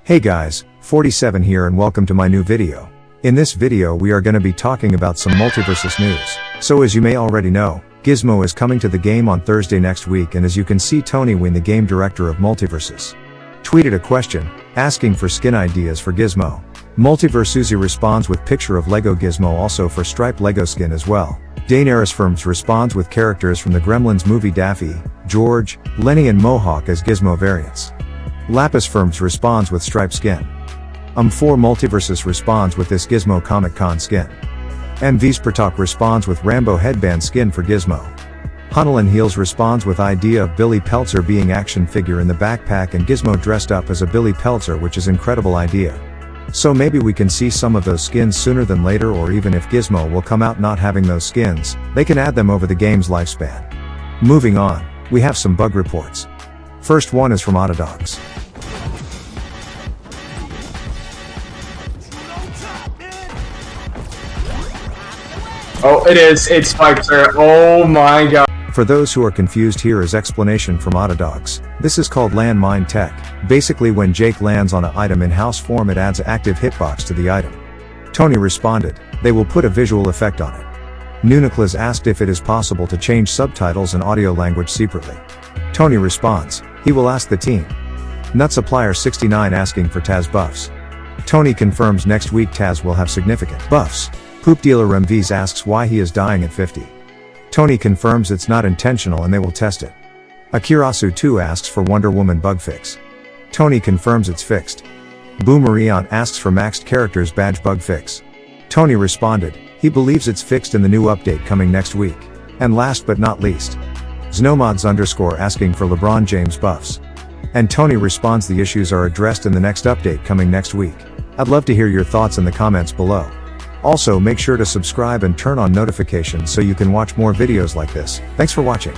Hey guys, 47 here and welcome to my new video. In this video we are going to be talking about some MultiVersus news. So as you may already know, Gizmo is coming to the game on Thursday next week, and as you can see, Tony Wynn, the game director of MultiVersus, tweeted a question, asking for skin ideas for Gizmo. MultiVersus responds with picture of Lego Gizmo, also for striped Lego skin as well. Daenerys Firms responds with characters from the Gremlins movie, Daffy, George, Lenny and Mohawk as Gizmo variants. Lapis Firms responds with striped skin. 4 MultiVersus responds with this Gizmo Comic Con skin. MV's Pratok responds with Rambo headband skin for Gizmo. Hunnelin Heels responds with idea of Billy Peltzer being action figure in the backpack and Gizmo dressed up as a Billy Peltzer, which is incredible idea. So maybe we can see some of those skins sooner than later, or even if Gizmo will come out not having those skins, they can add them over the game's lifespan. Moving on, we have some bug reports. First one is from Autodogs. Oh, it is. It spikes her. Oh my god. For those who are confused, here is explanation from Autodogs. This is called landmine tech. Basically, when Jake lands on an item in house form, it adds active hitbox to the item. Tony responded, they will put a visual effect on it. Nuniclas asked if it is possible to change subtitles and audio language secretly. Tony responds, he will ask the team. Nut Supplier 69 asking for Taz buffs. Tony confirms next week Taz will have significant buffs. Poop Dealer MVs asks why he is dying at 50. Tony confirms it's not intentional and they will test it. Akirasu 2 asks for Wonder Woman bug fix. Tony confirms it's fixed. Boomerion asks for maxed characters badge bug fix. Tony responded, he believes it's fixed in the new update coming next week. And last but not least, Znomods asking for LeBron James buffs. And Tony responds the issues are addressed in the next update coming next week. I'd love to hear your thoughts in the comments below. Also make sure to subscribe and turn on notifications so you can watch more videos like this. Thanks for watching.